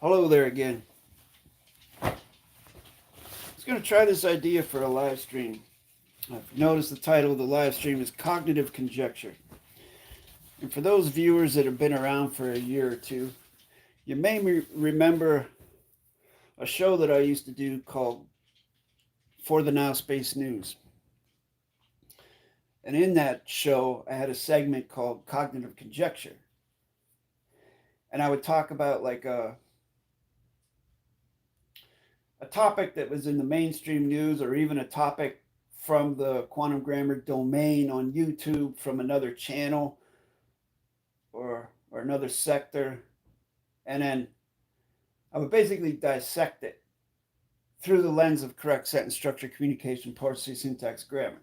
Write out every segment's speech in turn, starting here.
Hello there again. I was going to try this idea for a live stream. I've noticed the title of the live stream is Cognitive Conjecture. And for those viewers that have been around for a year or two, you may remember a show that I used to do called For the Now Space News. And in that show, I had a segment called Cognitive Conjecture. And I would talk about like a topic that was in the mainstream news, or even a topic from the quantum grammar domain on YouTube from another channel or another sector. And then I would basically dissect it through the lens of correct sentence structure, communication, PARSE, syntax, grammar,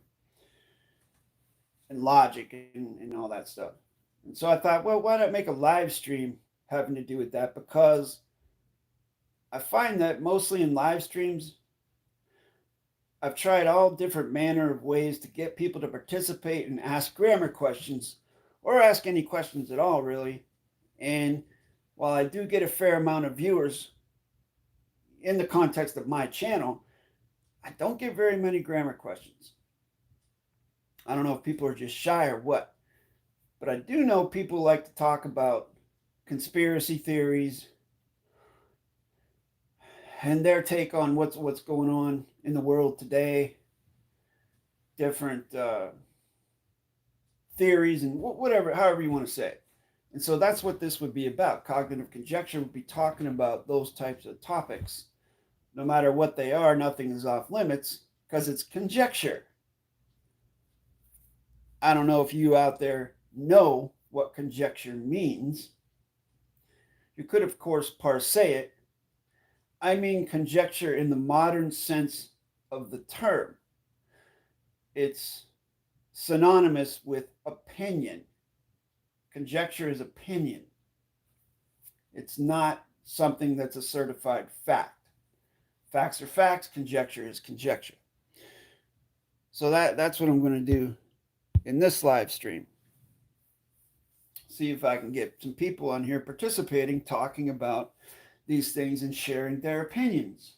and logic, and all that stuff. And so I thought, well, why not make a live stream having to do with that? Because I find that mostly in live streams, I've tried all different manner of ways to get people to participate and ask grammar questions, or ask any questions at all, really. And while I do get a fair amount of viewers in the context of my channel, I don't get very many grammar questions. I don't know if people are just shy or what, but I do know people like to talk about conspiracy theories and their take on what's going on in the world today, different theories and whatever, however you want to say it. And so that's what this would be about. Cognitive conjecture would be talking about those types of topics. No matter what they are, nothing is off limits because it's conjecture. I don't know if you out there know what conjecture means. You could, of course, parse it. I mean conjecture in the modern sense of the term. It's synonymous with opinion. Conjecture is opinion. It's not something that's a certified fact. Facts are facts, conjecture is conjecture. So that's what I'm going to do in this live stream. See if I can get some people on here participating, talking about these things and sharing their opinions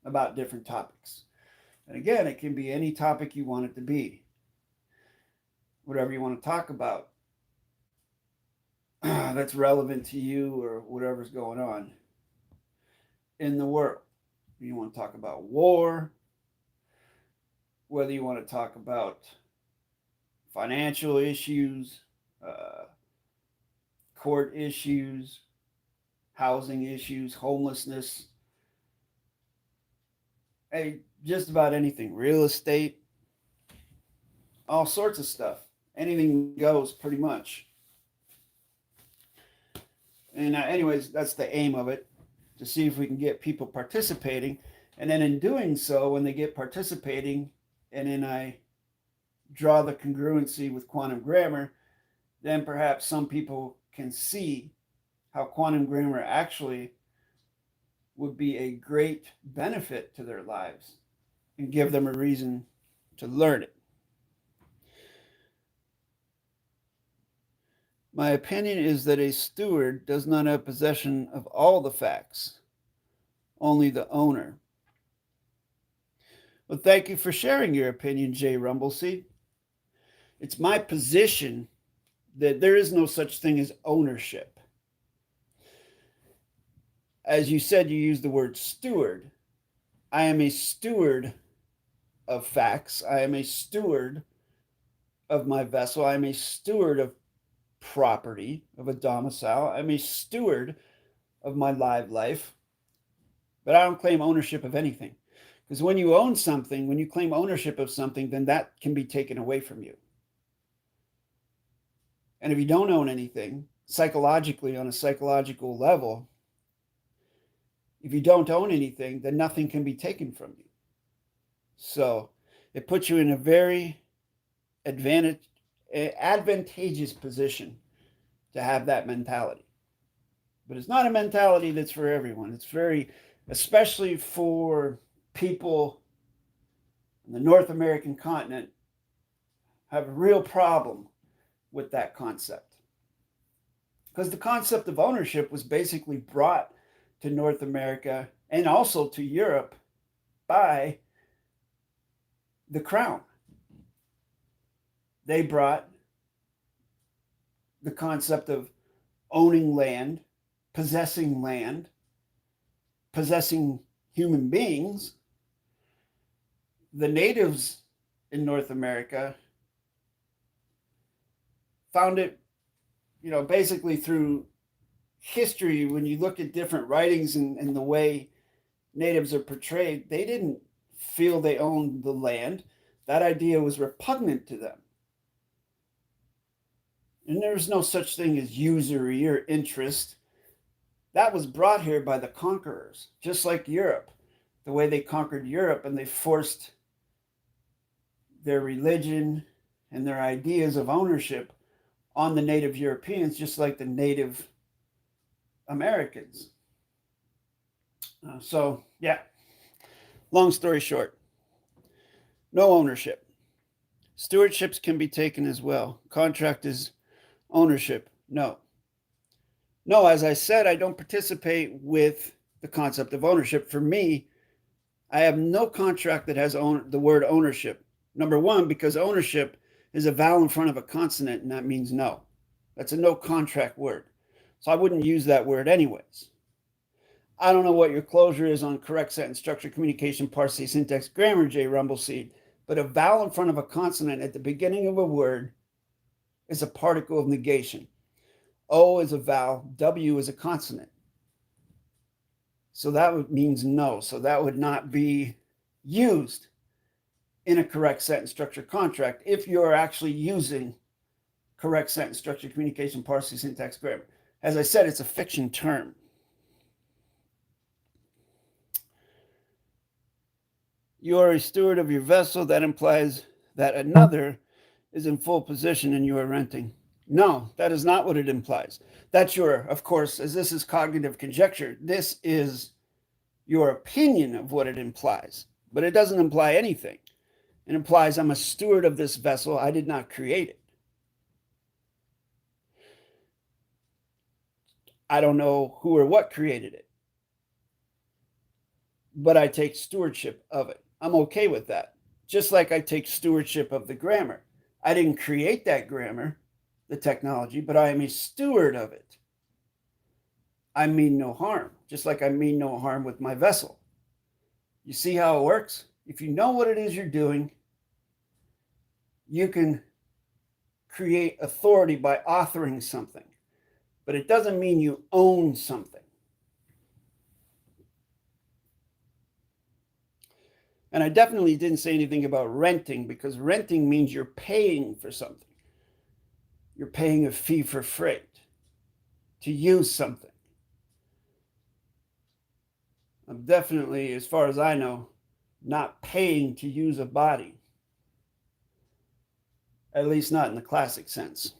about different topics. And again, it can be any topic you want it to be. Whatever you want to talk about that's relevant to you or whatever's going on in the world. You want to talk about war, whether you want to talk about financial issues, court issues, housing issues, homelessness, just about anything, real estate, all sorts of stuff. Anything goes pretty much. And anyways, that's the aim of it, to see if we can get people participating. And then in doing so, when they get participating, and then I draw the congruency with quantum grammar, then perhaps some people can see how quantum grammar actually would be a great benefit to their lives and give them a reason to learn it. My opinion is that a steward does not have possession of all the facts, only the owner. Well, thank you for sharing your opinion, Jay Rumbleseed. It's my position that there is no such thing as ownership. As you said, you used the word steward. I am a steward of facts. I am a steward of my vessel. I am a steward of property, of a domicile. I'm a steward of my live life. But I don't claim ownership of anything. Because when you own something, when you claim ownership of something, then that can be taken away from you. And if you don't own anything, psychologically, on a psychological level, if you don't own anything, then nothing can be taken from you. So it puts you in a very advantageous position to have that mentality. But it's not a mentality that's for everyone. It's especially for people in the North American continent, have a real problem with that concept. Because the concept of ownership was basically brought to North America and also to Europe by the crown. They brought the concept of owning land, possessing human beings. The natives in North America found it, basically through history. When you look at different writings and the way natives are portrayed, they didn't feel they owned the land. That idea was repugnant to them. And there was no such thing as usury or interest. That was brought here by the conquerors, just like Europe. The way they conquered Europe and they forced their religion and their ideas of ownership on the native Europeans, just like the native Americans. So, yeah, long story short, no ownership. Stewardships can be taken as well. Contract is ownership. No, as I said, I don't participate with the concept of ownership. For me, I have no contract that has the word ownership. Number one, because ownership is a vowel in front of a consonant, and that means no. That's a no contract word. So I wouldn't use that word anyways. I don't know what your closure is on correct sentence structure, communication, parse, syntax, grammar, J. Rumbleseed, but a vowel in front of a consonant at the beginning of a word is a particle of negation. O is a vowel, W is a consonant. So that means no. So that would not be used in a correct sentence structure contract if you're actually using correct sentence structure, communication, parse, syntax, grammar. As I said, it's a fiction term. You are a steward of your vessel. That implies that another is in full position and you are renting. No, that is not what it implies. That's of course, as this is cognitive conjecture, this is your opinion of what it implies, but it doesn't imply anything. It implies I'm a steward of this vessel. I did not create it. I don't know who or what created it, but I take stewardship of it. I'm okay with that. Just like I take stewardship of the grammar. I didn't create that grammar, the technology, but I am a steward of it. I mean no harm, just like I mean no harm with my vessel. You see how it works? If you know what it is you're doing, you can create authority by authoring something, but it doesn't mean you own something. And I definitely didn't say anything about renting, because renting means you're paying for something. You're paying a fee for freight to use something. I'm definitely, as far as I know, not paying to use a body. At least not in the classic sense.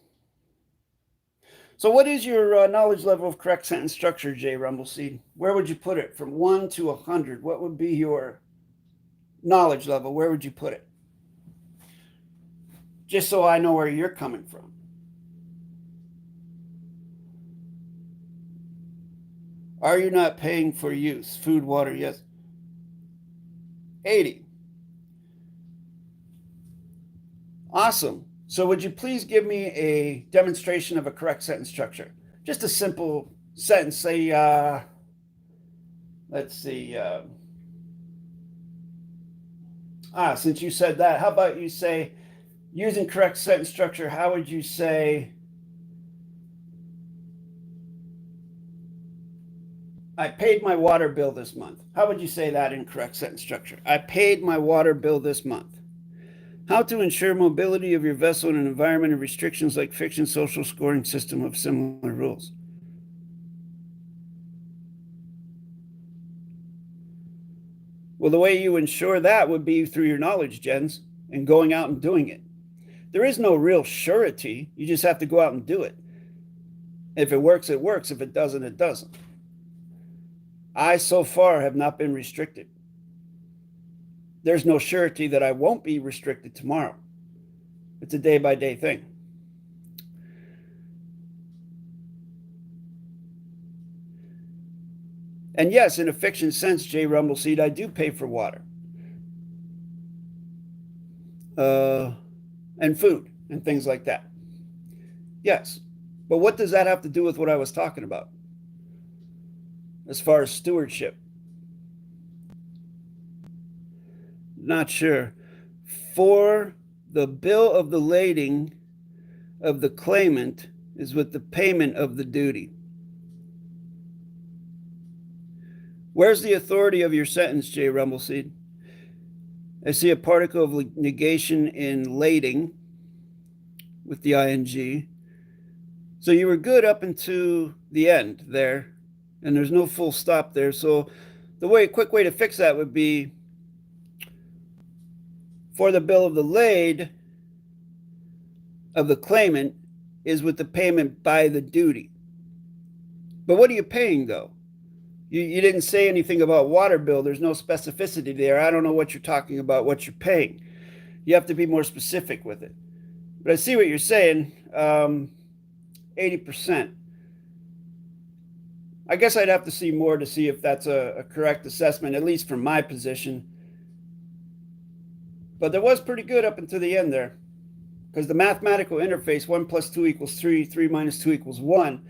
So what is your knowledge level of correct sentence structure, J. Rumbleseed? Where would you put it? From 1 to 100, what would be your knowledge level? Where would you put it? Just so I know where you're coming from. Are you not paying for use? Food, water, yes. 80. Awesome. So would you please give me a demonstration of a correct sentence structure? Just a simple sentence. Say, let's see. Since you said that, how about you say, using correct sentence structure, how would you say, I paid my water bill this month? How would you say that in correct sentence structure? I paid my water bill this month. How to ensure mobility of your vessel in an environment of restrictions like fiction, social scoring system of similar rules. Well, the way you ensure that would be through your knowledge gens and going out and doing it. There is no real surety. You just have to go out and do it. If it works, it works. If it doesn't, it doesn't. I, so far, have not been restricted. There's no surety that I won't be restricted tomorrow. It's a day-by-day thing. And yes, in a fiction sense, J. Rumbleseed, I do pay for water. And food and things like that. Yes. But what does that have to do with what I was talking about as far as stewardship? Not sure. For the bill of the lading of the claimant is with the payment of the duty. Where's the authority of your sentence, J. Rumbleseed? I see a particle of negation in lading with the ing. So you were good up until the end there, and there's no full stop there. So the quick way to fix that would be for the bill of the laid of the claimant is with the payment by the duty. But what are you paying, though? You didn't say anything about water bill. There's no specificity there. I don't know what you're talking about, what you're paying. You have to be more specific with it. But I see what you're saying. 80%. I guess I'd have to see more to see if that's a correct assessment, at least from my position. But that was pretty good up until the end there. Because the mathematical interface, 1 plus 2 equals 3, 3 minus 2 equals 1,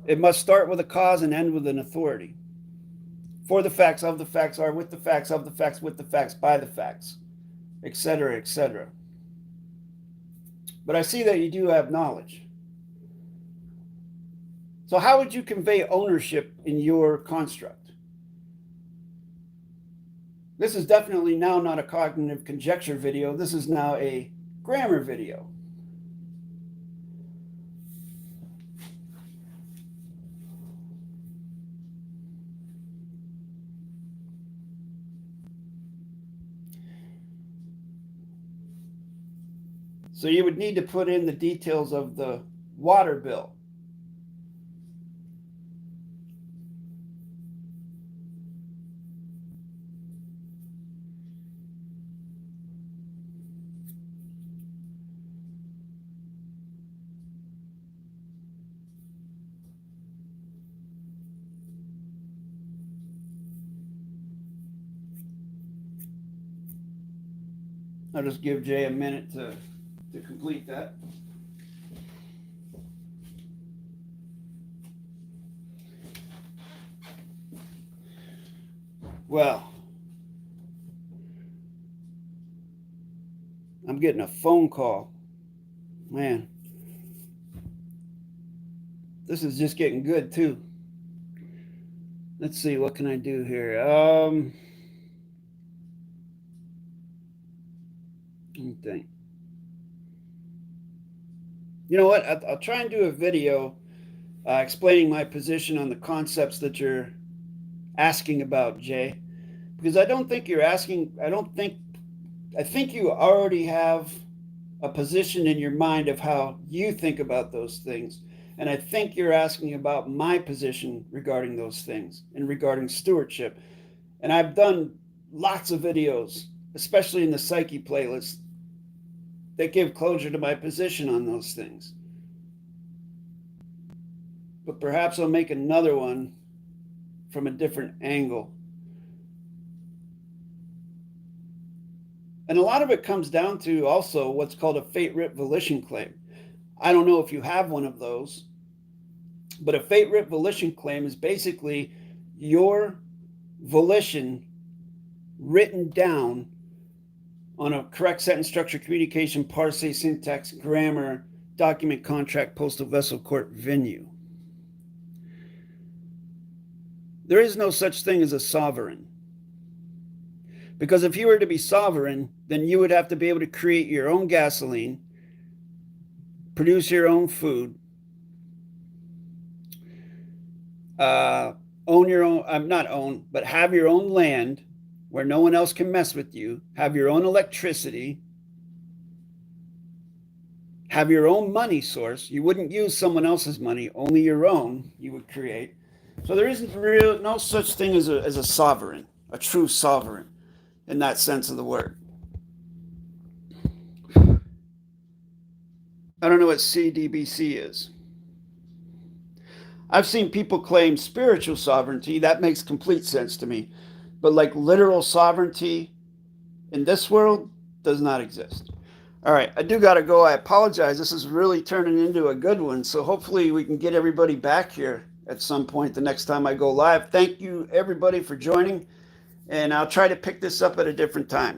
it must start with a cause and end with an authority. For the facts, of the facts, are with the facts, of the facts, with the facts, by the facts, etc., etc. But I see that you do have knowledge. So how would you convey ownership in your construct? This is definitely now not a cognitive conjecture video. This is now a grammar video. So you would need to put in the details of the water bill. I'll just give Jay a minute to complete that. Well, I'm getting a phone call. Man, this is just getting good too. Let's see, what can I do here? Let me think. You know what? I'll try and do a video explaining my position on the concepts that you're asking about, Jay. Because I don't think you're asking, I think you already have a position in your mind of how you think about those things. And I think you're asking about my position regarding those things and regarding stewardship. And I've done lots of videos, especially in the Psyche playlist, that give closure to my position on those things. But perhaps I'll make another one from a different angle. And a lot of it comes down to also what's called a fate-writ volition claim. I don't know if you have one of those, but a fate-writ volition claim is basically your volition written down on a correct sentence structure, communication, parse, syntax, grammar, document, contract, postal, vessel, court, venue. There is no such thing as a sovereign. Because if you were to be sovereign, then you would have to be able to create your own gasoline, produce your own food, own your own, not own, but have your own land where no one else can mess with you, have your own electricity, have your own money source. You wouldn't use someone else's money, only your own you would create. So there isn't no such thing as a sovereign, a true sovereign in that sense of the word. I don't know what CDBC is. I've seen people claim spiritual sovereignty. That makes complete sense to me. But like literal sovereignty in this world does not exist. All right, I do got to go. I apologize. This is really turning into a good one. So hopefully we can get everybody back here at some point the next time I go live. Thank you, everybody, for joining. And I'll try to pick this up at a different time.